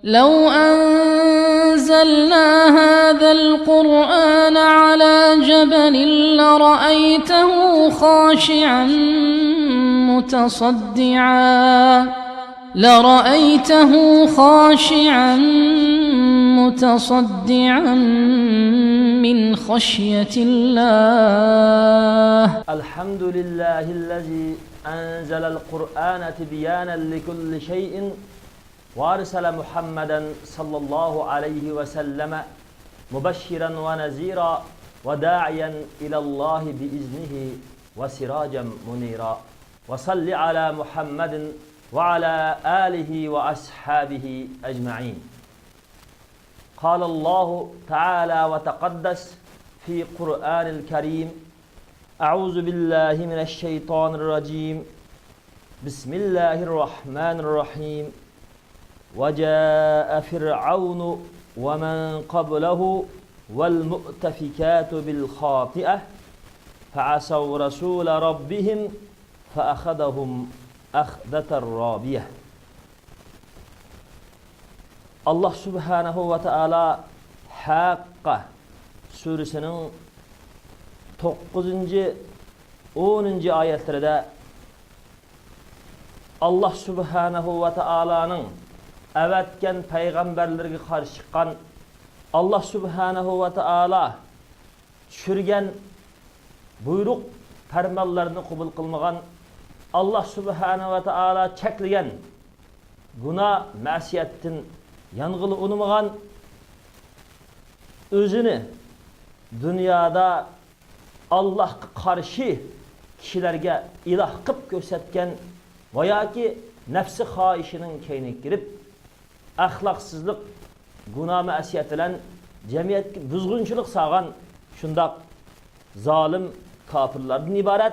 لو أنزلنا هذا القرآن على جبل لرأيته خاشعا متصدعا من خشية الله. الحمد لله الذي أنزل القرآن تبيانا لكل شيء وأرسل محمدا صلى الله عليه وسلم مبشرا ونذيرا وداعيا إلى الله بإذنه وسراجا منيرا. وصل على محمد وعلى آله وأصحابه أجمعين. قال الله تعالى وتقدس في قرآن الكريم: أعوذ بالله من الشيطان الرجيم. بسم الله الرحمن الرحيم. وجاء فرعون ومن قبله والمؤتفكات بالخاطئة فعصوا رسول ربهم فأخذهم أخذة رابية. Allah Subhanahu ve Teala Hakka suresinin 9. 10. ayetlerinde Allah Subhanahu ve Teala'nın evetken peygamberlerine karşı çıkan, Allah Subhanahu ve Teala düşürgen buyruk fermanlarını kabul kılmagan, Allah Subhanahu ve Teala çekligen günah masiyetin yanğılı unumagan, özünü dünyada Allah'a karşı kişilerge ilah kıp gösterken veya ki nefsi haişinin keyine girip ahlaksızlık, günah masiyet bilen cemiyet buzgunçuluk sağan şundak zalim kafirlerden ibaret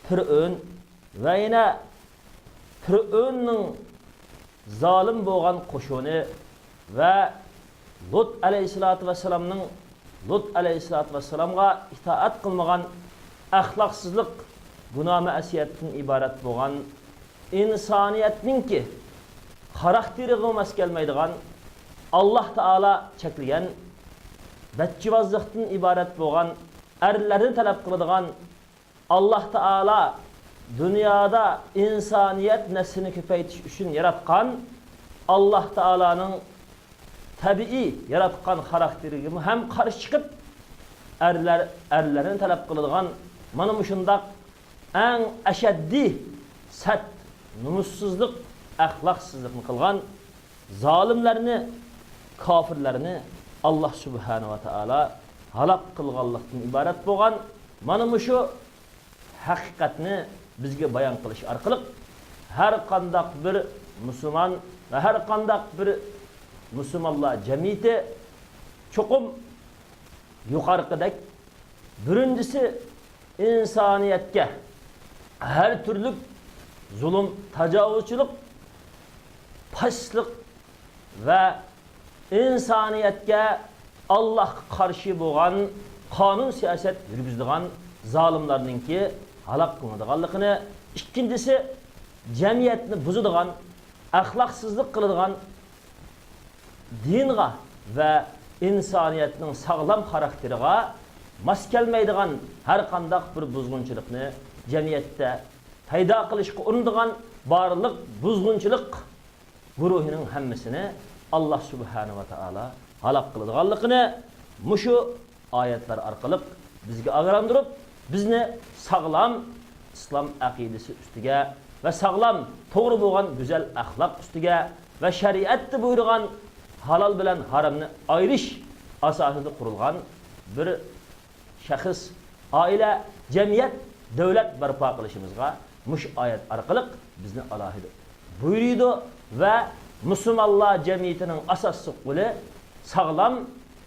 Fir'ön ve yine Fir'ön'ün zalim boğan koşunu ve Lut aleyhissalatu vesselam'ın Lut aleyhissalatu vesselam'a itaat kılmagan ahlaksızlık, günah masiyetin ibaret boğan insaniyetinin ki karakteri kılmaz gelmeydiğen, Allah Teala çekligen betçivazlıktan ibaret boğan, erlerini talep kılıdığan, Allah Teala dünyada insaniyet neslini köpeytiş için yaratkan, Allah Teala'nın tabii yaratkan karakteri hem karşı çıkıp erlerini talep kılıdığan manımışındak en eşeddi set, numussuzluk, ahlaksızlık kılgan zalimlerini, kafirlerini Allah Subhanahu ve Teala halak kılganlıktan ibaret boğan manımışı hakikatini bizge bayan kılış arkalık her kandak bir Müslüman ve her kandak bir Müslümanlar cemiyeti çokum yukarıdaki birincisi insaniyetke her türlü zulüm, tecavüzçülük, paslık ve insaniyetke Allah karşı boğan kanun siyaset yürgüzdüğün zalimlerinin ki halak kılmadığanlıkını, ikincisi cemiyetini buzuduğun, ahlaksızlık kılıdığın dinga ve insaniyetinin sağlam karakteriga mas kelmeydiğin her kandak bir buzgunçulukni cemiyette payda kılışkı urindiğin barlık buzgunçuluk guruhinin hemmesini Allah Subhanahu ve Teala halak kılıdığanlıkını muşu ayetler arkalık bizge ağırandırıp bizni sağlam İslam akidesi üstüge ve sağlam doğru boğan güzel ahlak üstüge ve şeriatı buyurgan halal bilen haramını ayrış asasında kurulgan bir şahıs, aile, cemiyet, devlet barpa kılışımızga muş ayet arkalık bizni alahide buyuruyordu ve Müslümanlar cemiyetinin asası kulu sağlam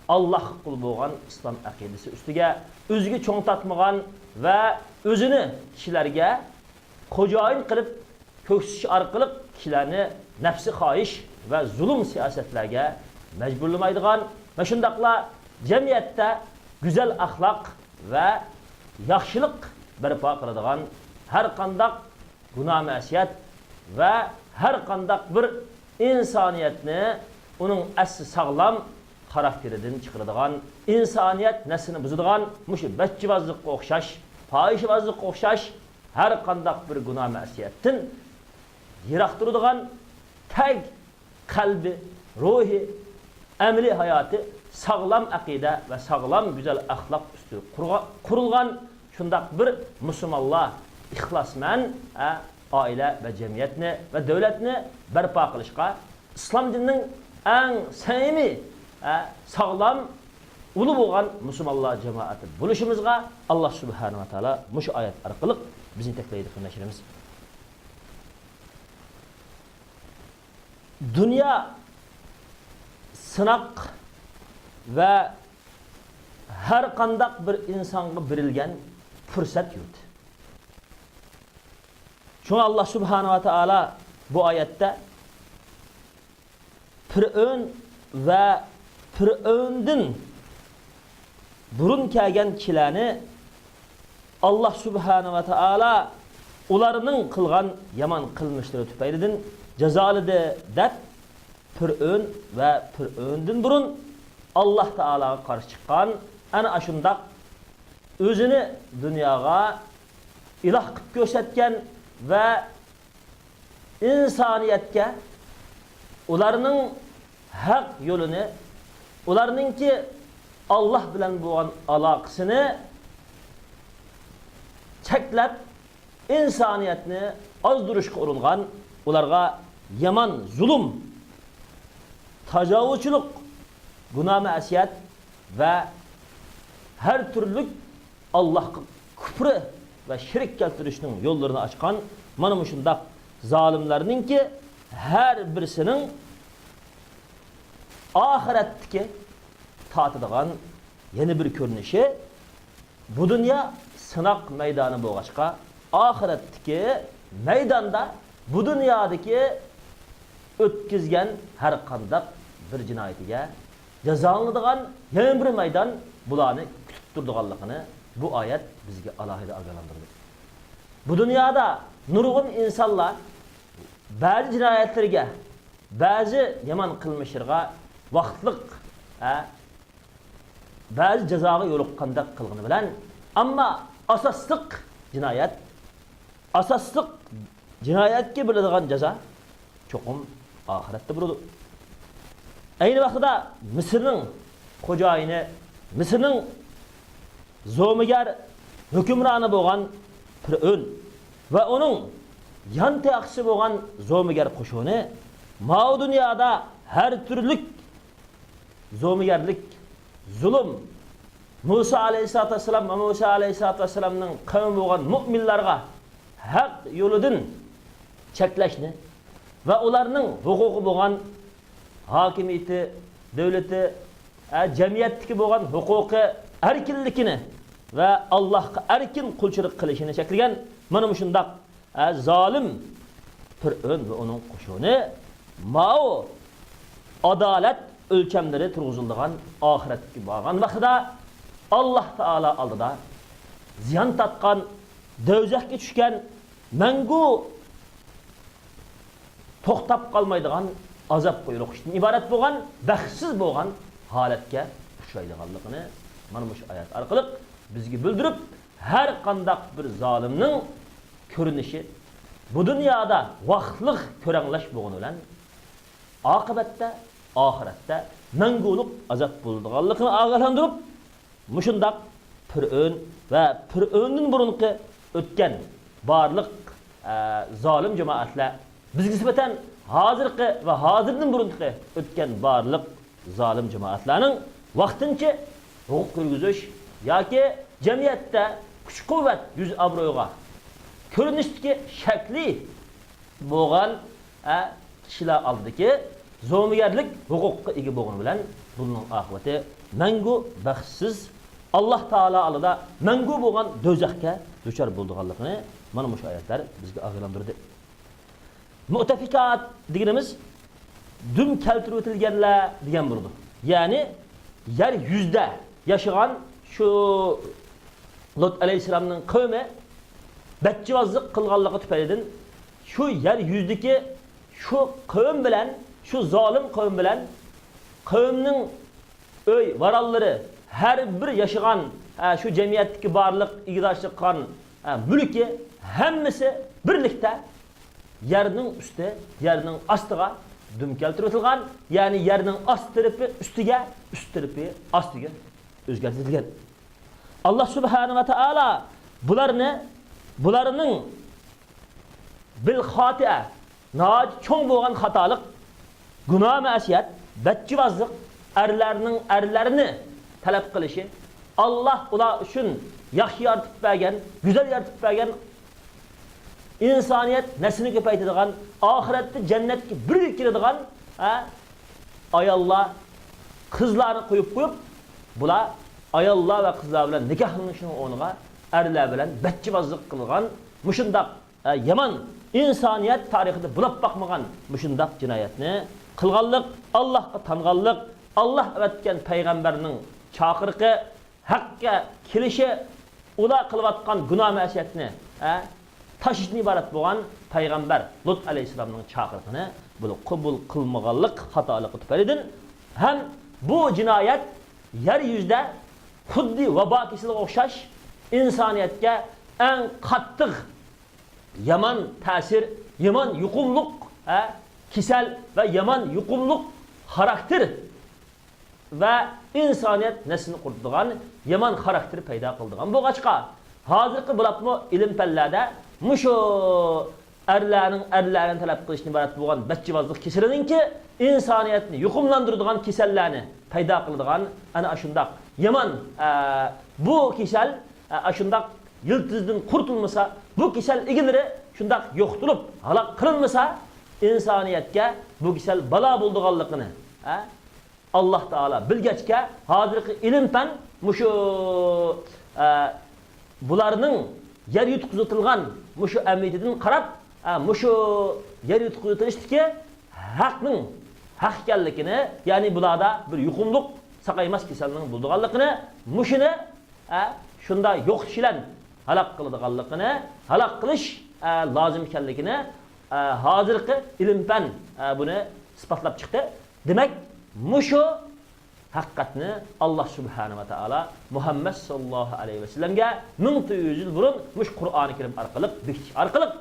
Allah kulu boğan İslam akidesi üstüge özgü çoğuntatmagan ve özünü kişilerge kocayın kılıp köksüş arkalık kişilerini nefsi hayiş ve zulüm siyasetlerge mecburlamaydıgan ve şundakla cemiyette güzel ahlak ve yaxşılık berpa kılıdığan her kandak günah masiyet ve her kandak bir insaniyetini onun asli sağlam karakteridan chiqaradigan, insoniyat naslini buzadigan, mushu bachchivozlikqa o'xshash, fohishvozlikqa o'xshash har qanday bir gunoh ma'siyatdan yiroq turadigan tag qalbi, ruhi, amaliy hayoti sağlam aqida va sağlam go'zal axloq usti qurilgan shundaq bir musulmonlar ixlosman oila va jamiyatni va davlatni barpo qilishga, islom dinining eng samimiy sağlam ulu bo'lgan musulmonlar jamoati bo'lishimizga Alloh subhanahu va taolo mush oyat orqali bizni taklaydi qilishimiz. Dünya sınaq ve her qandaq bir insonga berilgan fursat yurdi. Şuna Allah subhanahu wa ta'ala bu ayette Fir'aun ve Fir'aun'dan burun kelgan kishilarni Allah subhanahu wa ta'ala ularının qilgan yaman qilmishlari tufaylidan jazoladi deb Fir'aun ve Fir'aun'dan burun Allah Teala'ga karşı çıkan ana aşundaq özünü dünyaga ilah qilib ko'rsatgan ve insaniyetke ularının haq yolunu, ularınki Allah bilen bo'lgan aloqasini cheklab insoniyatni ozdurishga uringan, ularga yaman zulm, tajovuzchilik, gunoh ma'siyat ve her türlü Allah'a küfrü ve şirk keltirishning yo'llarini açkan mana shundaq zalimlarninki her birisinin ahiretdeki tatadigan yeni bir ko'rinishi bu dünya sınaq meydanı bo'lg'achqa ahiretdeki meydanda bu dünyadaki o'tkazgan har qandaq bir jinoyatiga jazolanadigan yana bir meydan bularni kutib turadiganligini bu ayet bizga alohida ogohlantirdi. Bu dünyada nurg'un insonlar ba'zi jinoyatlarga, ba'zi yomon qilmishlarga vaqtliq ba'zi jazoga yo'liqqandek qilgani bilan, ammo asosliq jinoyatga beriladigan jazo cho'qim oxiratda bo'ladi. Ayni vaqtida Misrning xo'jayini, Misrning zo'migar hukmroni bo'lgan Fir'aun va uning yan taqsi bo'lgan zo'migar qo'shini ma'u dunyoda har turlik zo'migarlik, zulm Musa aleyhissalatu vesselam ve Musa aleyhissalatu vesselamning qavmi bo'lgan mu'minlarga haq yo'lidan cheklashni ve ularning huquqi bo'lgan hakimiyeti, devleti, jamiyatdagi bo'lgan huquqi, erkinlikini ve Allah'a erkin qulchilik qilishini cheklagan mana shundaq zalim Fir'aun ve onun qo'shini ma'u adalet ölçemleri turg'uzilgan oxiratga borgan vaqtida Allah Teala oldida ziyon tatgan, do'zaxga tushgan, mangu to'xtab qolmaydigan azap qo'yilishdan iborat bo'lgan, baxtsiz bo'lgan holatga uchraydiganligini mana bu oyat orqali bizga bildirib, har qandaq bir zolimning ko'rinishi bu dunyoda vaqtliq ko'ranglash bo'lgani bilan oqibatda ahiretde menguluk azap bulduğallıkını ağırlandırıp muşundaq Fir'aun ve Fir'aun'un burunki ötken barlık zalim cemaatler bizge nispeten hazırki ve hazırının burunki ötken barlık zalim cemaatlerinin vaqtincha hukuk yürgüzüş yoki cemiyette kuch kuvvet yüz abroyga ko'rinishdagi shakli bo'lgan kishilar oldidagi zo'migarlik huquqqa ega bo'lgani bilan bunun oqibati mangu baxtsiz Allah Taala oldida mangu bo'lgan do'zaxga duchor bo'lganligini mana bu oyatlar bizga ogohlantirdi. Mu'tafikat deganimiz dum keltirib o'tilganlar degan bo'ldi. Ya'ni yer yuzda yashagan shu Lut alayhisolamning qavmi bachchivozlik qilganligi tufaylidan shu yer yuzdagi shu qavm bilan, şu zalim qavm bilan qavmning öy varallari her bir yaşayan şu cemiyetteki barlık igdaşlık kan mülki hemmisi birlikte yerinin üstü, yerinin astıga dümkeltirilgan, yani yerinin ast tarafı üstüge, üst tarafı astıga özgertilgan. Allah Subhanahu ve Teala bularının bil hati'e çoğun boğan hatalık, günah mesiyet, betçivazlık, erlerini talep kılışı, Allah ular üçün yaxşı yaratıp bergen, güzel yaratıp bergen, insaniyet neslini köpeytidigan, ahirette cennetki birlik giradigan ayallar kızlarını koyup bular ayallar ve kızlar bilen nikahlanışının onuğa erler bilen betçivazlık kılgan, muşundak yaman insaniyet tarihinde bulap bakmagan muşundak cinayetini kılganlık, Allah'a tanganlık, Allah öğretken peygamberinin çakırıqı, hakka kilişi, ula kılvatkan günah mesiyetini taşışını ibaret boğan peygamber Lut aleyhisselamның çakırıqını bunu kubul kılmaganlık hatalıqı tüperidin. Hem bu cinayet yeryüzde huddi veba kesilik okşaş insaniyetke en kattık yaman tesir, yaman yukumluk kisel ve yaman yukumluk karakter ve insaniyet neslini kurduğun yaman karakteri peyda kıldığın. Bu kaçka hazırki bulatma ilim pellerde muşu erlerin talep kılışını ibaret boğan betçivazlık kisirinin ki insaniyetini yukumlandırdığın kisellerini peyda kıldığın ana aşındak yaman bu kisel aşındak yıldızdan kurtulmasa bu kisel ilgileri şundak yoktulup halak kırılmasa insaniyetke bu kisel bala bulduğanlıkını Allah Teala bilgeçke hazırki ilim pen muşu bularının yer yutkuzutulgan muşu emniyetinin karab muşu yer yutkuzutuluştaki hakkının hakkellikini yani bularda bir yukumluk sakaymaz kiselinin bulduğanlıkını muşunu şunda yok kişilen halak kılıdığanlıkını halak kılış lazım ikenlikini hazırki ilim pen bunu ispatlap çıktı. Demek muşu hakikatini Allah Subhanahu ve Teala Muhammed sallallahu aleyhi ve sellem'ge 1400 yıl burun muş Kur'an-ı Kerim arkalık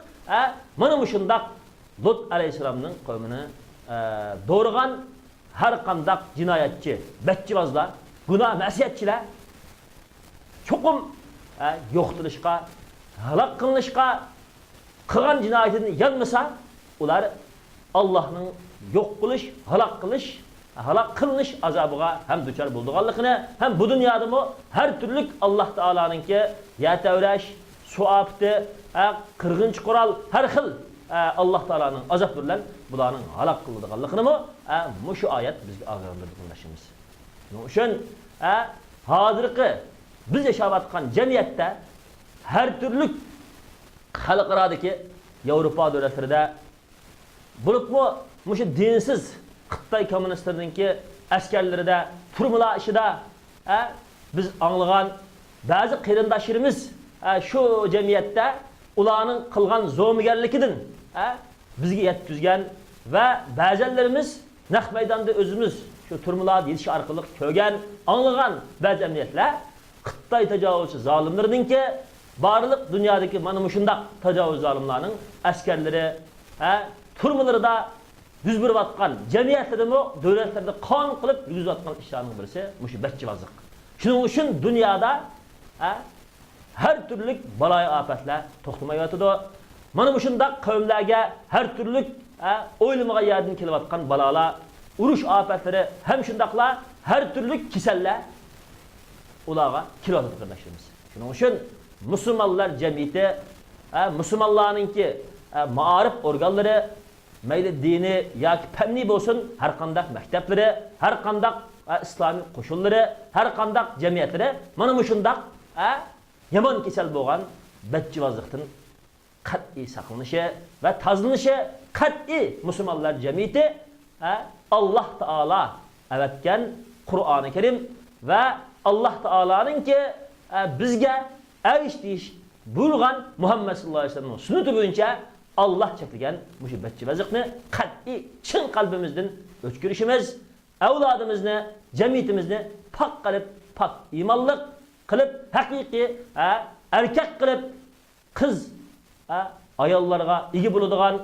mana muşundak Lut aleyhisselamның kavmini doğrugan her kandak cinayetçi, betçivazlar, günah mesiyetçiler çokum yoktuluşka, halak kılınışka kıgan cinayetini yanmasa ular Allah'ın yok kılış, halak kılınış azabıga hem düçar bulduğanlıkını hem bu dünyada mı her türlük Allah Teala'nın ki ya tevreş, suaptı, kırgınç kural her xil Allah Teala'nın azap verilen bularının halak kıldıqanlıqını mı şu ayet bizge ağırlandırdık anlaşımız. Onun için hazırki biz yaşavatkan cemiyette her türlük halkıradaki Avrupa devletlerinde bulup mu şu dinsiz Xitay komünistlerinin askerleri de turmula işi de biz anlayan bazı kıyırındaşlarımız şu cemiyette ulanın kılgan zomigerlikidin bizge yetkizgen ve bazılarımız naq meydanda özümüz şu turmula yetiş arkalık kögen anlayan bazı emniyetler Xitay tecavüzçü zalimlerinin ki barlık dünyadaki manımuşundak tecavüz zalimlerinin askerleri turmuları da yüz bir vatkan cemiyetlerde mi devletlerde kan kılıp yüz vatkan işlerinin birisi musibetçivazlık. Şunun için dünyada her türlük balay afetler toxtumaya yatıdı. Mana muşundak kavimlerge her türlük oylamağa yardım kelivatkan balalar, uruş afetleri hem şundakla her türlük kiseller ulağa kilovatı kardeşlerimiz. Şunun için Müslümanlar cemiyeti, Müslümanların ki maarif organları meyli dini ya ki pemni olsun her kandak mektepleri, her kandak İslami koşulları, her kandak cemiyetleri mana muşundak yaman kisel boğan betçivazlıktın kat'i saklanışı ve tazlanışı kat'i Müslümanlar cemiyeti Allah Teala evetken Kur'an-ı Kerim ve Allah Teala'nın ki bizge eriştiğiş buyurgan Muhammed sallallahu aleyhi ve sellem'in sünneti boyunca Allah çekilgen musibetçi vazıqni qat'i çın kalbimizden ötkürüşümüz avlodimizni, jamiyatimizni pok qilib, pok iymonlik qilib, haqiqiy erkak qilib, qiz ayollarga ega bo'ladigan,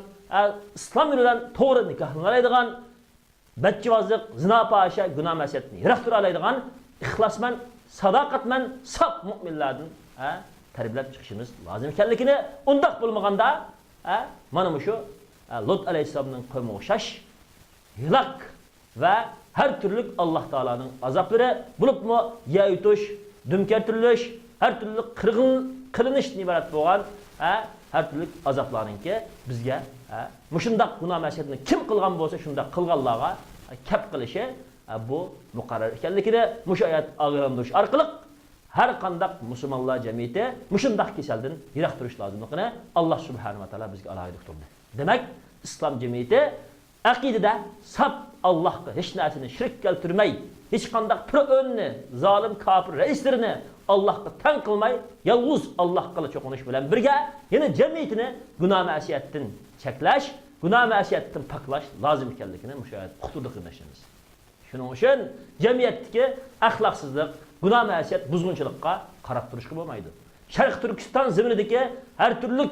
islom yo'lidan to'g'ri nikohlanadigan, bachchivozlik, zino fahsha, gunoh ma'siyatni yiroq tura oladigan, ixlosman, sadoqatman, sof mu'minlardan tarbiyalab chiqishimiz lozim ekanligini, undaq bo'lmaganda mana shu Lut alayhisolamning qavmiga o'xshash hilak va her türlü Allah Teala'nın azapları bulupmu yaytuş, dümkertürlüş, her türlü kırınış ibaret boğan her türlü azaplarının ki bizge muşundak günah meşhedini kim kılgan bolsa şundak kılganlığa kep kılışı bu mukarrar ekenlikini muş ayet ağırlanmış arkalık her kandak Müslümanlar cemiyeti muşundak keseldin yirak duruş lazımlıkını Allah Subhanahu wa Ta'ala bizge alaydık durdu. Demek İslam cemiyeti akidede sap Allah'a hiç narsini şirk keltirmey, hiç kandak önüne, zalim kafir reislerini Allah'a tan kılmay, yalnız Allah'la çok konuş bilen birge, yine cemiyetini günah masiyetten çekleş, günah masiyetten paklaş, lazım ikenlikini müşahit kutuduk imeşiniz. Şunun için cemiyetteki ahlaksızlık, günah masiyet, buzgunçılıkka karab duruşku olmaydı. Şarkı Türkistan zeminideki her türlü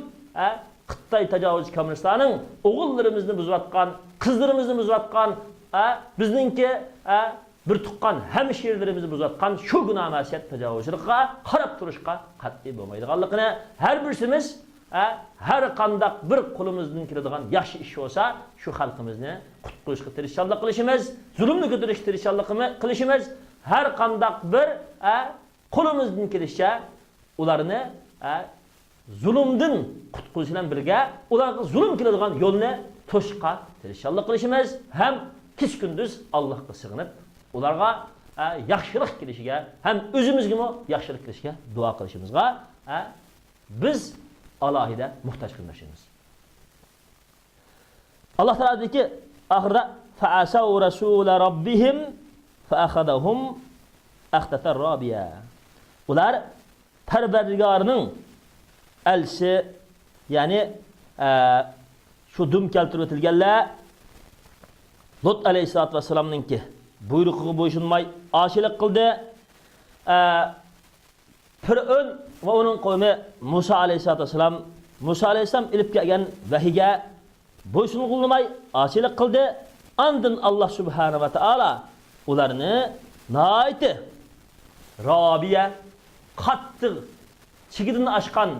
Xitay tecavüz komünistlarının oğullarımızını buzuvatkan, kızlarımızını buzuvatkan, bizninki bir tuqqan hemşehrilerimizni buzuvatkan şu günah masiyet tecavüzçülükka, qarab turuşka qat'iy bo'lmaydiganligini her birsimiz her qandaq bir qo'limizdan keladigan yaxshi ish bo'lsa, shu xalqimizni qutqarishga tirishchilik qilishimiz, zulmni ko'tarishga tirishchilik qilishimiz, her qandaq bir qo'limizdan kelishicha ularni zulümden qutqurish bilan birga ularga zulm keladigan yo'lni to'shqa tirishchilik qilishimiz ham kech kunduz Allohga sig'inib ularga yaxshilik kelishiga ham o'zimizga yaxshilik kelishiga duo qilishimizga biz alohida muhtoj qilmashimiz. Alloh taolo aytdiki, oxirida fa'asaw rasul robbihim fa'akhadahum akhtatar robiya. Ular Parvardigorining elçi yani şu düm keltirib o'tilganlar Lut aleyhissalatu vesselam'ninki buyrug'iga bo'ysunmay oshilik qildi. Fir'aun va uning qavmi Musa aleyhissalatu vesselam Musa aleyhisselam ilib kelgan vahiga bo'ysunmay oshilik qildi. Andın Allah subhanahu wa ta'ala ularni naiti Rabiya qattiq chigidini aşkan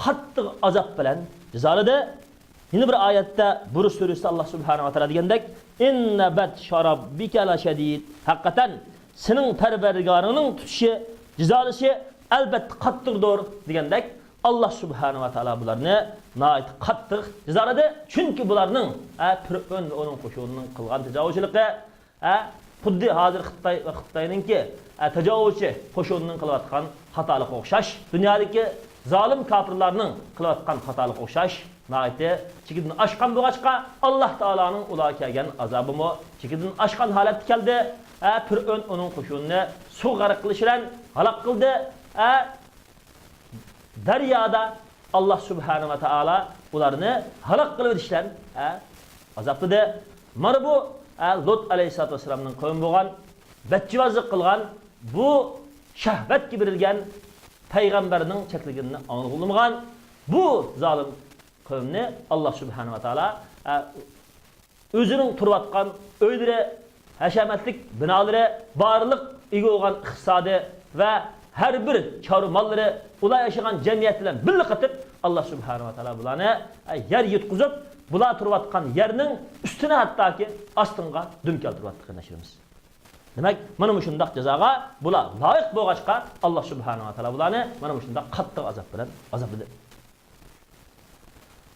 qattiq azap bilan jazoladı. Yine bir ayette Buruş surasida Allah subhanahu wa ta'ala degandek inna batsha rabbika la shadid. Hakikaten senin Parvardigorining tutishi, jazolashi albatta qattiqdir degandek Allah subhanahu wa ta'ala bularni nayt qattiq jazoladı. Chunki bularning Fir'aun va uning qo'shinining qilgan tajovuzchiligi xuddi hozir Xitoyninki tajovuzchi qo'shinining qilayotgan xatolik o'xshash, dunyodagi zalim kafirlarning qilayotgan xatolik o'xshash, nayte chigidini aşkan bo'lg'achqa Alloh taolaning ularga kelgan azobimi chigidini aşkan holatga keldi. Fir'aun uning qo'shinini suv g'arq qilish bilan halok qildi. Daryoda Allah subhanahu wa ta'ala ularni halok qilib etishdan azobladi. Mana bu Lut aleyhissalatu vesselam'ning qavmi bo'lgan, bachchivozlik qilgan, bu shahvatga berilgan payg'ambarning chekligini anglamagan bu zalim qavmni Allah subhanahu wa ta'ala o'zining turayotgan o'ylari, hashamatlik binolari, barliq ega bo'lgan iqtisodi va her bir çarı malları ular yaşayan cemiyet bilen birlik qilib Allah subhanahu wa ta'ala bularni yer yutkuzib bular turayotgan yerning üstüne hatta ki astınga düm keltirayotganini nashirimiz. Demek mana shundaq jazoga bular loyiq bo'lg'achqa Allah subhanahu wa ta'ala bularni mana shundaq qattiq azob bilan azobladi.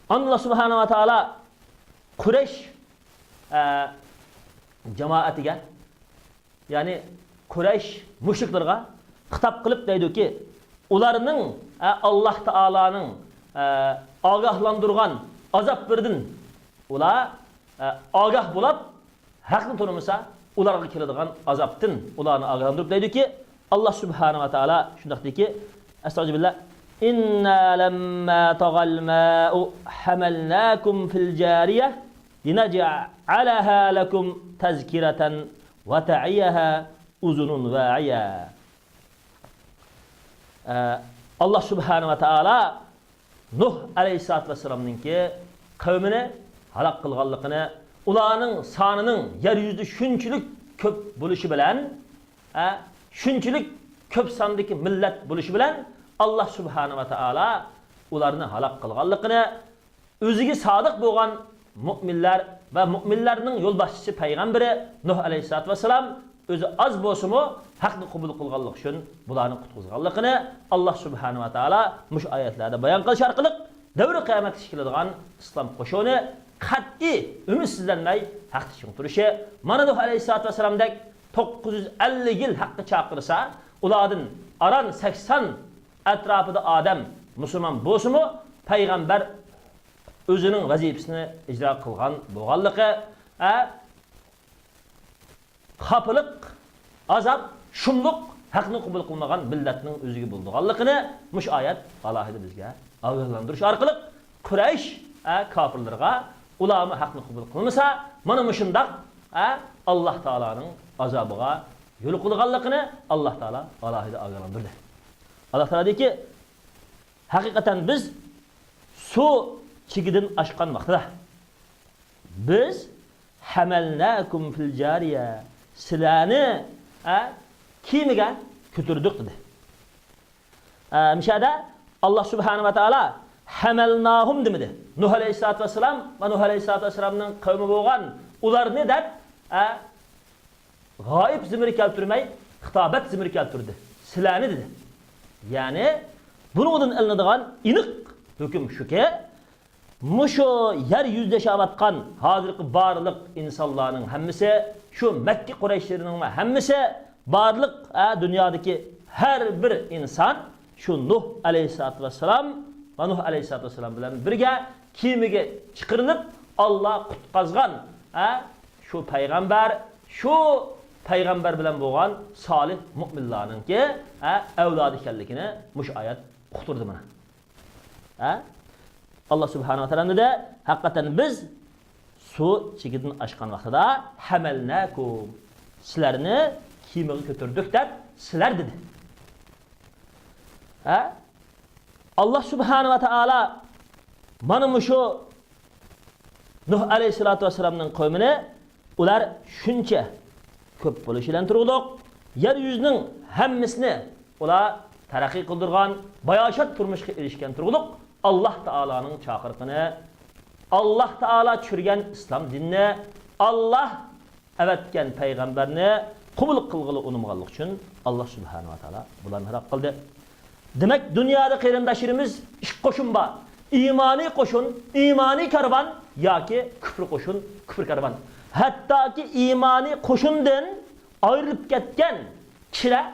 Allah subhanahu wa ta'ala Quraysh jamoatiga ya'ni Quraysh mushriklarga xitob qilib deydi-ki, ularning Allah Taolaning ogohlantirgan azoblaridan ular ogoh bo'lib haqni tanimasa ularga keladigan azobdan ularni ogohlantirib deydi-ki, Allah subhanahu wa ta'ala shunday deydi-ki, astagfirullah inna lamma tagal ma'u hamalnakum fil jariyah linaj'alaha lakum tazkiratan ve ta'iyaha uzunun va'iya. Allah subhanahu wa ta'ala Nuh aleyhissalatu vesselam'ninki kavmini halak kılganlıkını, ularning sonining yer yuzida shunchalik ko'p bo'lishi bilan, shunchalik ko'p sondagi millat bo'lishi bilan Allah subhanahu wa ta'ala ularni halak kılganlıkını, o'ziga sodiq bo'lgan mu'minlar va mu'minlarning yo'lboshchisi payg'ambari Nuh aleyhissalatu vesselam o'zi az bo'lsa-mu haqni qabul qilganlik uchun bularni qutqizganligini Allah subhanahu wa ta'ala mush oyatlarda bayon qilish orqali davr qiyomat keladigan islom qo'shoni qat'iy umidsizlanmay haqni uchun turishi, mana Nuh aleyhissalatu vesselamdek 950 yil haqqa chaqirsa, ulardan aran 80 atrofida odam musulmon bo'lsa-mu payg'ambar o'zining vazifasini ijro qilgan bo'lganligi, xapliq, azab, shumliq haqni qabul qilmagan millatning o'ziga bo'lganligini mush oyat alohida bizga ogohlantirish orqali Quraysh kofirlarga ularni haqni qabul qilmasa, mana mushundaq Alloh taolaning azobiga yo'l qo'yganligini Alloh taolo alohida ogohlantirdi. Alloh taolo deyki, haqiqatan biz suv chegidan oshgan vaqtida biz hamalnakum fil jariya, sizlarni kemiga ko'tardik dedi. Mishada Allah subhanahu wa ta'ala hamalnahum demedi. Nuh aleyhissalatu vesselam va Nuh aleyhissalatu vesselamning qavmi bo'lgan ularni deb g'oyib zimir keltirmay xitobat zimir keltirdi. Sizlarni dedi. Ya'ni buningdan ilinadigan aniq hukm shuki, mushu yer yuzida yashayotgan hozirgi barliq insonlarning hammasi, shu Makka Qurayshlarning hammasi, barliq dunyodagi har bir inson shu Nuh aleyhissalatu vesselam va Nuh aleyhissalatu vesselam bilan birga kemiga chiqirilib Alloh qutqazgan shu payg'ambar bilan bo'lgan solih mu'minlarningki avlodi ekanligini mush oyat uqtirdi mana. Allah subhanahu wa ta'ala de haqiqatan biz suv chegidan oshgan vaqtida hamalnakum, sizlarni kemiga ko'tardik deb sizlar dedi. Allah subhanahu wa ta'ala mana mushu Nuh aleyhissalatu vesselamning qavmini ular shuncha ko'p bo'lishidan turg'uliq, yer yuzining hammasini ular taraqqiy qildirgan, bayoshat turmushga erishgan turg'uliq Allah Taala'nın çağırqını, Allah Taala çürgen İslam dinini, Allah evetken peygamberini qabul qilg'ili unumganlik uchun Allah subhanahu wa taala bularni harap qildi. Demek dünyada qarindoshlarimiz ish qo'shin bor. İmani qo'shin, imani karvan yoki kufr qo'shin, kufr karvan. Hattoki imani qo'shindan ayrilib ketgan kishilar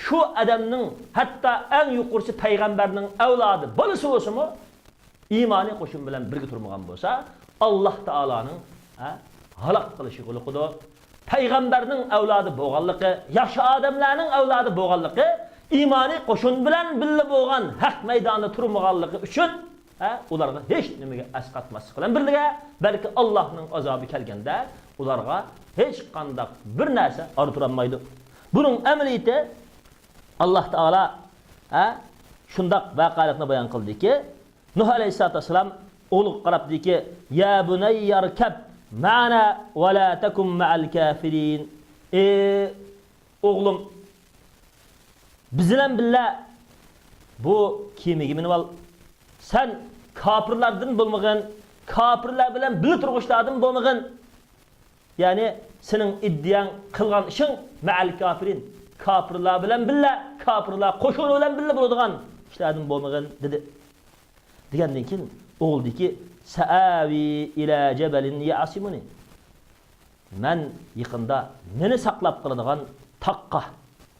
şu adamning hatta en yuqorisi payg'ambarning avlodi bolasi bo'lsa-mu, imani qo'shin bilan birga turmagan bo'lsa, Alloh taolaning halok qilishi qo'liqida payg'ambarning avlodi bo'lganligi, yaxshi odamlarning avlodi bo'lganligi, imani qo'shin bilan birga bo'lgan haq maydonida turmaganligi uchun ularga hech nimaga asqatmaslik bilan birga, balki Allohning azobi kelganda ularga hech qanday bir narsa orttirolmaydi. Buning amaliyati Allah Taala shundaq vaqalikni bayon qildiki, Nuh aleyhissalatu vesselam o'g'liga qarab deyki, ya bunayyarkab ma'ana va la takum ma'al kafirin. O'g'lim, biz bilan birga bu kemiga minib ol. Sen kafirlardan bo'lmagan, kafirlar bilan birga turg'ishlardan bo'lmagan. Ya'ni sening iddiyan qilgan ishing ma'al kafirin. Kafirlar bilan birga, kafirlar qo'shini bilan birga bo'ladigan ishlardan bo'lmagan dedi. Degandan keyin o'g'ildiki, sa'avi ila jabalin ya'simuni. Men yaqinda meni saqlab qoladigan taqqa,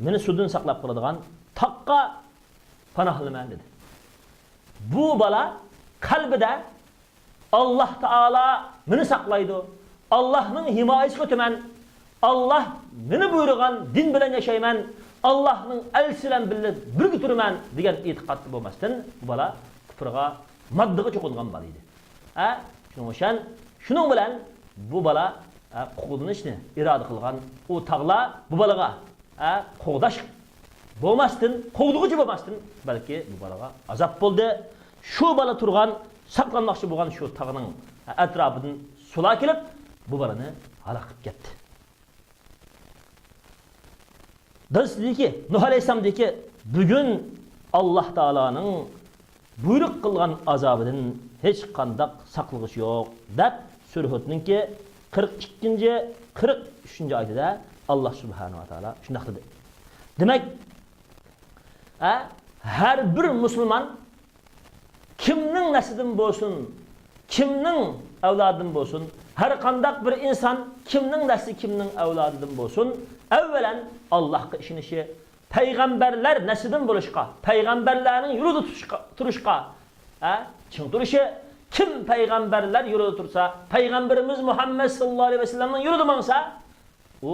meni suvdan saqlab qoladigan taqqa panohlaman dedi. Bu bola qalbida Allah Taala meni saqlaydi. Allah'ning himoyasiga o'taman. Allah meni buyurgan din bilan yashayman. Allah'ning elchisi bilan birga turaman degan e'tiqodda bo'lmasdan bu bola kufrga, moddaga cho'qingan bola edi. Shuning bilan bu bola qo'llanishni iroda qilgan u tog'lar bu bolaga qo'g'dash bo'lmasdan, qo'g'dug'ichi bo'lmasdan, balki bu bolaga azob bo'ldi. Shu bola turgan, saqlanmoqchi bo'lgan shu tog'ning atrofidan sular kelib, bu bolani halok qilib ketdi. Do'stiki, Nuh alayhisolamdagi bugun Alloh taolaning buyruq qilgan azobidan hech qanday saqlag'ich yo'q deb Sura Hud'ningki 42-43 oyatida Alloh subhanahu va taolo shunday dedi. Demak, har bir musulmon kimning naslidan bo'lsin, kimning avlodidan bo'lsin, har qanday bir inson kimning nasli, kimning avlodidan bo'lsin, avvalan Allohga ishonishi, payg'ambarlar naslidan bo'lishqa, payg'ambarlarning yo'lida turishqa, ching turishi, kim payg'ambarlar yo'lida tursa, payg'ambarimiz Muhammad sallallohu alayhi vasallamning yo'lida mangsa, u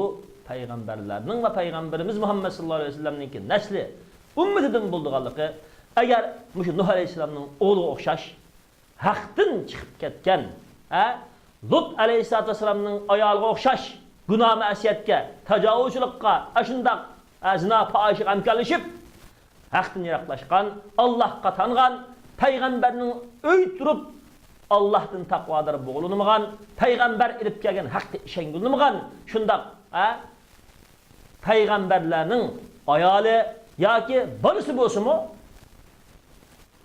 payg'ambarlarning va payg'ambarimiz Muhammad sallallohu alayhi vasallamning nasli ummatidan bo'lganligi, agar mushu Nuh alayhisolamning o'g'liga o'xshash haqdan chiqib ketgan, Lut alayhisolamning ayoliga o'xshash gunoh ma'siyatga, tajovuzchilikqa, ashundaq zina fohishiga hamkorlashib, haqdan yiroqlashgan, Allohga tangan, payg'ambarning o'y turib Allohdan taqvodor bo'lganmagan, payg'ambar ilib kelgan haqqa ishongilmagan, shundaq payg'ambarlarning ayoli yoki bolasi bo'lsa-mu,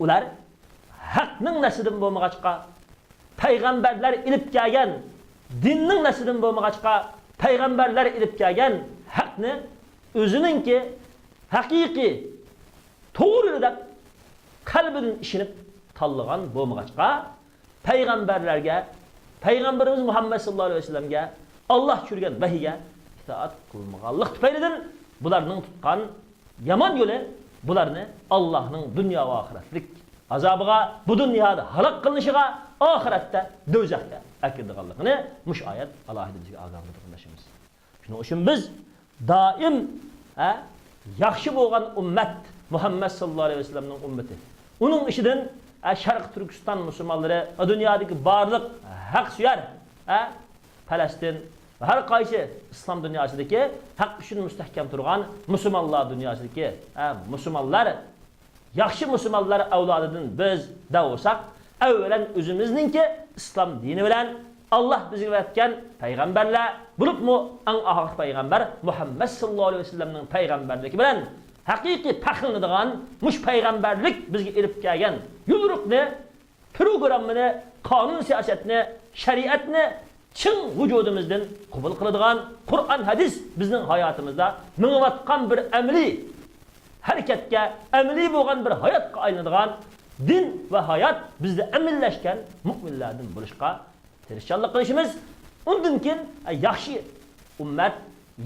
ular haqning naslidan bo'lmag'achqa, payg'ambarlar ilib kelgan dinning naslidan bo'lmag'achqa, payg'ambarlar ilib kelgan haqni o'ziningki haqiqiy to'g'ri deb qalbidan ishinib tanlagan bo'lmag'achqa, payg'ambarlarga, payg'ambarimiz Muhammad sallallohu alayhi vasallamga, Alloh tushirgan vahiga itoat qilmaganlik tufaylidan bularning tutgan yomon yo'li bularni Allohning dunyo va oxiratlik azobiga, bu dunyoda halok qilinishiga, oxiratda do'zaxga akirdiganligini mush oyat alohida bizga ogohlantira qilishimiz. Shuning uchun biz doim yaxshi bo'lgan ummat Muhammad sallallohu alayhi vasallamning ummati. Uning ishidan Sharq Turkiston musulmonlari, dunyodagi barliq haq suyar, Falastin va har qaysi islom dunyosidagi haq uchun mustahkam turgan musulmonlar dunyosidagi musulmonlar, yaxshi musulmonlar avlodidan biz davursak, avvalan o'zimizningki islom dini bilan Allah bizga aytgan payg'ambarlar, bo'libmi eng oxirgi payg'ambar Muhammad sallallohu alayhi vasallamning payg'ambarligi bilan haqiqiy faxrlanadigan mush payg'ambarlik bizga elib kelgan yo'lruqni, programmani, qonun siyosatni, shariatni chin vujudimizdan qabul qiladigan Qur'on hadis bizning hayotimizda mingyotgan bir amaliy harakatga, amaliy bo'lgan bir hayotga aylanadigan din va hayot bizda amillashgan mu'minlardan bo'lishga tirishchilik qilishimiz, undan keyin yaxshi ummat,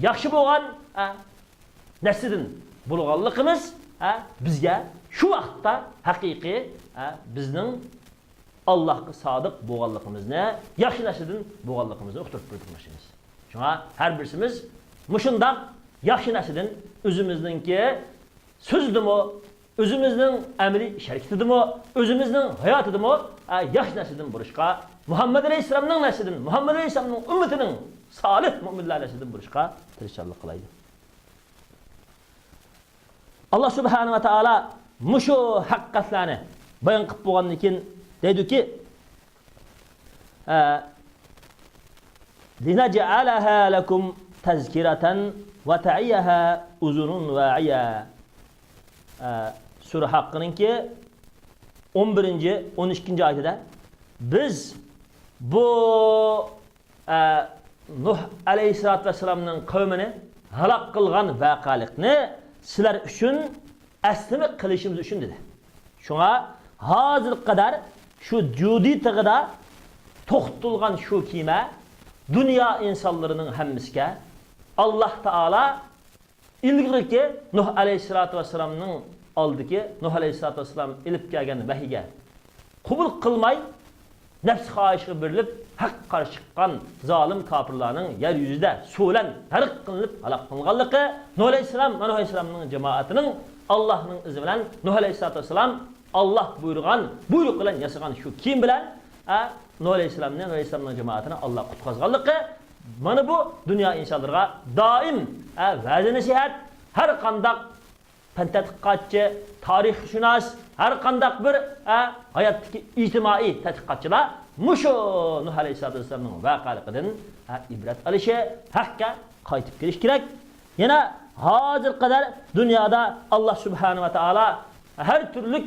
yaxshi bo'lgan nasldan bo'lganligimiz bizga shu vaqtda haqiqiy bizning Allohga sodiq bo'lganligimizni, yaxshi nasldan bo'lganligimizni uqtirib berishimiz. Shunga har birimiz mushundaq yaxshi nasldan o'zimizningki so'zdimi, o'zimizning amaliy harakatidimi, o'zimizning hayotidimi yaxshi nasldan bo'lishga, Muhammad alayhisolamning naslidan, Muhammad alayhisolamning ummatining solih mu'minlar naslidan bo'lishga tirishchilik qilaydi. Allah subhanahu va taolo mushu haqiqatlarni bayon qilib bo'lgandan keyin deydiki, linaj'alaha lakum tazkiratan va ta'iyaha uzunun wa'iya. Sura Haqq'ninki 11-12 oyatida biz bu Nuh alayhisolatu vasallamning qavmini halok qilgan voqelikni sizlar uchun aslini qilishimiz uchun dedi. Shunga hozir qadar shu judi tig'ida to'xtilgan shu kema dunyo insonlarining hammasiga Alloh taolo ilgirki Nuh alayhisolatu vasallamning oldiki Nuh alayhisolatu vasallam ilib kelgan vahiga qabul qilmay nafs xohishiga berilib haq qarshi chiqqan zolim kofirlarning yer yuzida so'lan tarq qilinib halok qilinganligi, Nuh alayhisolamning jamoatining Allohning izi bilan Nuh alayhisolatu vasallam Allah buyruq bilan yasagan shu kiyim bilan Nuh alayhisolamning jamoatini Allah qutqazganligi Mana bu dünya insanlarga daim va'zi nasihat, her kandak tadqiqatçı, tarixshunos, her kandak bir hayotdagi ijtimoiy tadqiqotchilar mushu Nuh alayhissalomning voqealigidan ibrat olishi, haqqa qaytib kelish kerak. Yana hozir qadar dunyoda Alloh subhanahu va taolo her türlü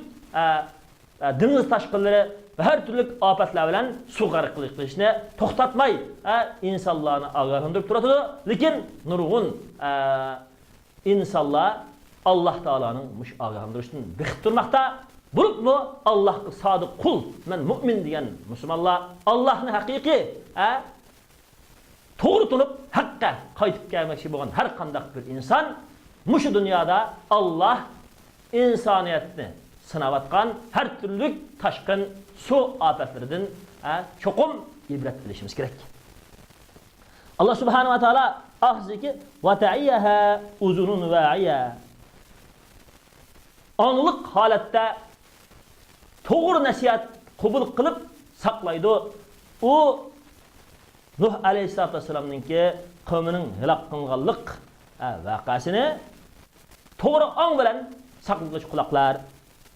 dengiz taşkınları ve her türlü afatlar bilen su garıklık qilishni to'xtatmay insonlarni ogohlantirib turadi. Lekin nurg'un insonlar Alloh taolaning mush ogohlantirishdan bexib turmoqda. Bo'libmi Allohga sodiq qul, men mu'min degan musulmonlar Allohni haqiqiy to'g'ri tunib haqqa qaytib kelmoqchi bo'lgan har qanday bir inson mushu dunyoda Alloh insoniyatni sınavatkan her türlü taşkın su afetlerinden çokum ibret bilişimiz gerek. Allah subhanahu wa ta'ala ahziki وَتَعِيَّهَا اُزُنٌ وَاعِيَا anlık halette doğru nasihat kabul kılıp saklaydı. O Nuh aleyhissalatu vesselam'ın ki kavminin helak kılganlık vakasını doğru an bilen saklamış kulaklar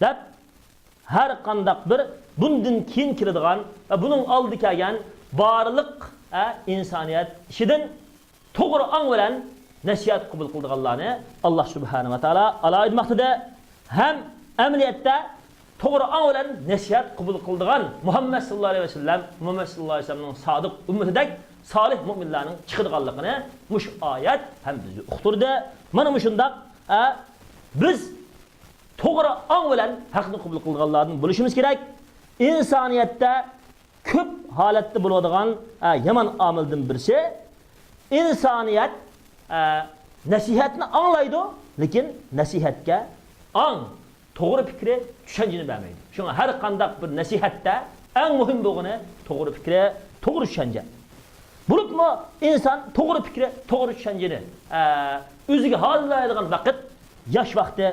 deb her qandaq bir bundan keyin kiradigan va buning oldi kelgan barliq insoniyat ishidan to'g'ri ong bilan nasihat qabul qildiganlarni Alloh subhanahu va taolo alaytmoqda. Ham amaliyotda to'g'ri ong bilan nasihat qabul qildigan Muhammad sallallohu alayhi vasallam, Muhammad sallallohu alayhi vasallamning sodiq ummatidak solih mu'minlarning chiqadiganligini mush oyat ham bizni uqtirdi. Mana mushundaq biz to'g'ri ong bilan haqni qabul qilganlardan bo'lishimiz kerak. İnsaniyatda ko'p holatda bo'ladigan yomon omildan birisi insoniyat nasihatni anglaydi, lekin nasihatga ong, to'g'ri fikri, tushunchani bermaydi. Shunga har qanday bir nasihatda eng muhim bo'lgani to'g'ri fikri, to'g'ri tushuncha. Bo'libmi inson to'g'ri fikri, to'g'ri tushunchani o'ziga hozirlaydigan vaqt yosh vaqti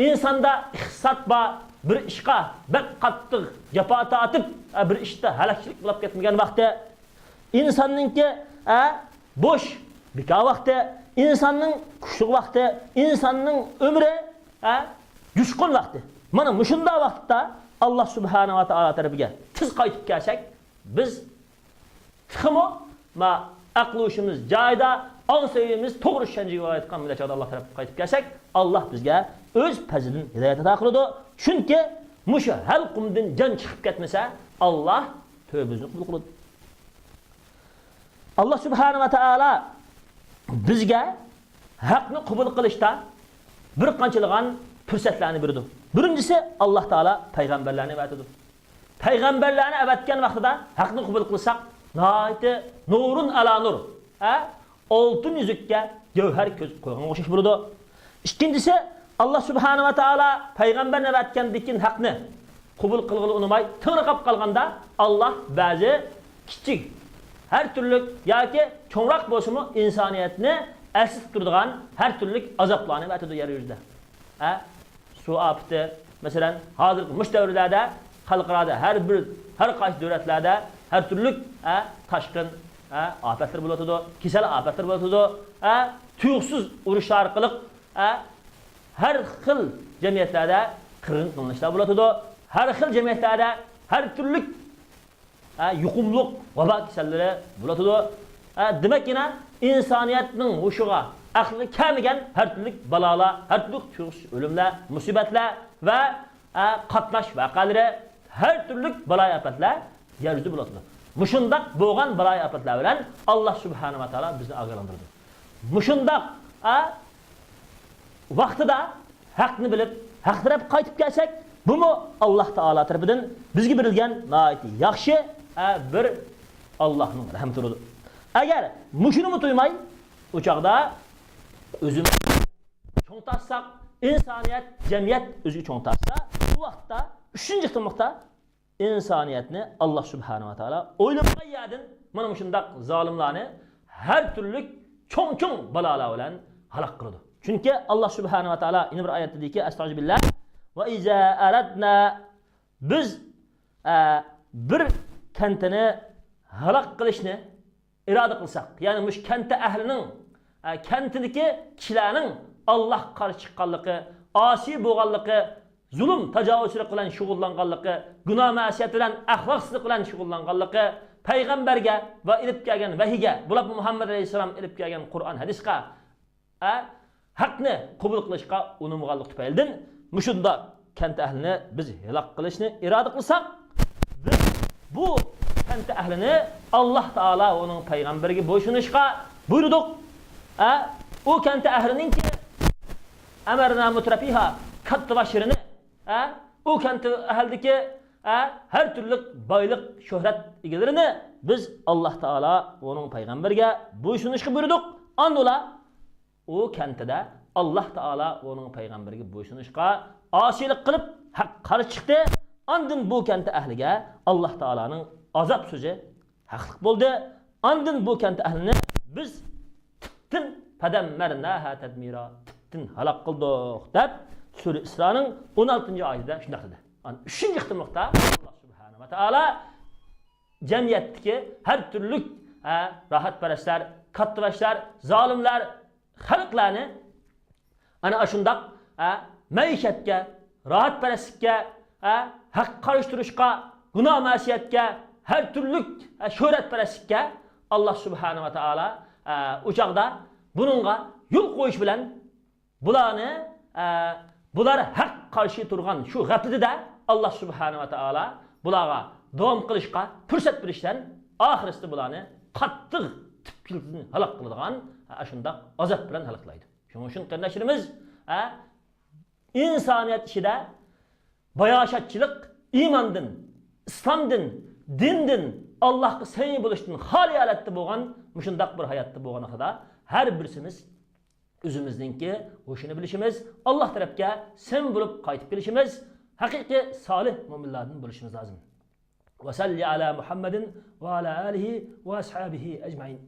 insanda ihsat ba bir ishqa bak qattiq jafota atib bir ishda halakchilik bo'lib ketmagan vaqti insonninki bo'sh bekor vaqti, insonning kuchli vaqti, insonning umri jushqun vaqti. Mana mushunda vaqtda Alloh subhanahu va taolo tarafiga tiz qaytib kelsak, biz fihmo ma aqlushimiz joyida, ansayimiz to'g'ri tushunchaga aytgan millatlarda Alloh tarafiga qaytib kelsak, Alloh bizga o'z fazlidan hidoyat ato qiladi. Chunki mushu halqumdan jon chiqib ketmasa, Alloh tövbimizni qabul qiladi. Alloh subhanahu va taolo bizga haqni qabul qilishda bir qanchalagan fursatlarni berdi. Birinchisi Alloh taolo payg'ambarlarni avatdi. Payg'ambarlarni avatgan vaqtida haqni qabul qilsak, nayte nurun ala nur. Oltin yüzükке gevher köz koygan o'xshash bo'ladi. İkincisi Allah subhanahu va taolo payg'ambarni avatgan dikin haqni qabul qilg'ili unamay tig'riqab qolganda Allah ba'zi kichik her türlü yoki cho'ngroq bo'lsa-mu insoniyatni asib turadigan her türlü azoblarni avatdi yer yuzida. Su afti, masalan, hozirgi mushtavrlarda xalqlarda har qaysi davlatlarda her türlü tashqin afatlar bo'ladi, kasal afatlar bo'ladi, tuyuqsiz urush orqali har xil jamiyatlarda qirg'in qilinishlar bo'ladi, har xil jamiyatlarda har turli yuqumliq vabo kasallari bo'ladi. Demakina insoniyatning o'shiga aqli kelmagan har turli balolar, har turli tuyuqsiz o'limlar, musibatlar va qatnash voqealari, har turli balo ofatlar yer yuzida bo'ladi. Mushundaq bo'lgan balo ofatlar bilan Alloh subhanahu va taolo bizni ogohlantirdi. Mushundaq vaqtida haqni bilib, haq taraf qaytib kelsak, bumi Alloh taolo tarafidan bizga berilgan nihoyat yaxshi bir Allohning rahmatidir. Agar mushuni to'ymay, o'chaqda o'zimiz cho'ntarsak, insoniyat, jamiyat o'ziga cho'ntarsa, bu vaqtda 3-qismda insoniyatni Alloh subhanahu va taolo o'ylamagan yerdan mana shundaq zolimlarni har turli cho'ng balolar bilan halok qiladi. Chunki Alloh subhanahu va taolo ina bir oyatda deyki, astag'firullah va iza aradna biz bir kantini halok qilishni irada qilsak, ya'ni mush kentda ahlining, kentidagi kishilarning Alloh qarshi chiqqanligi, asi bo'lganligi, zulm tajovuzchilik bilan shug'ullanganligi, gunoh ma'siyat bilan axloqsizlik bilan shug'ullanganligi, payg'ambarga va ilib kelgan vahiga, bular Muhammad alayhisalom ilib kelgan Qur'on hadisga haqni qabul qilishga unumganlik tufaylidan mushunda kent ahlini biz halok qilishni iroda qilsak, biz bu kent ahlini Alloh taolo uning payg'ambariga bo'ysunishga buyurdik. O kent ahlininki amarna mutrafiha katta bashirini, o kent ahlidagi her türlü boylik, şöhret egilerini biz Alloh taolo uning payg'ambariga bo'ysunishga buyurdik. Andola o kentida Alloh taolo uning payg'ambariga bo'ysunishga osilik qilib haq qarshi chiqdi. Andın bu kent ahliga Alloh taolaning azab so'zi haqliq bo'ldi. Andın bu kent ahlini biz tibtin padammarnaha tadmira, tibtin halok qildik deb Sura Isroning 16-oyatida shunday dedi. 3-chi ixtimliqda Alloh subhanahu va taolo jamiyatdagi har turli rohatparastlar, kattabashlar, zolimlar, xalqlarni ana shundoq maishatga, rohatparastlikka, haq qarshi turishga, gunoh ma'siyatga, har turli sho'ratparastlikka Alloh subhanahu va taolo o'chaqda buningga yo'l qo'yish bilan bular haq qarshi turgan shu g'aflatida Alloh subhanahu va taolo bularga davom qilishga fursat berishdan oxirisida bularni qattiq tipkilni halok qiladigan shundoq azob bilan haloklaydi. Shuning uchun qarindoshlarimiz insoniyat ichida bayoshatchilik iymondan, islomdan, dindan, Allohga samiy bo'lishdan xoli holatda bo'lgan shundoq bir hayotda bo'lganida har birsimiz o'zimizningki o'shini bilishimiz, Alloh tarafga sen bo'lib qaytib kelishimiz, haqiqiy solih mo'minlardan bo'lishimiz lozim. Va salli ala Muhammadin va ala alihi va ashabihi ajmain.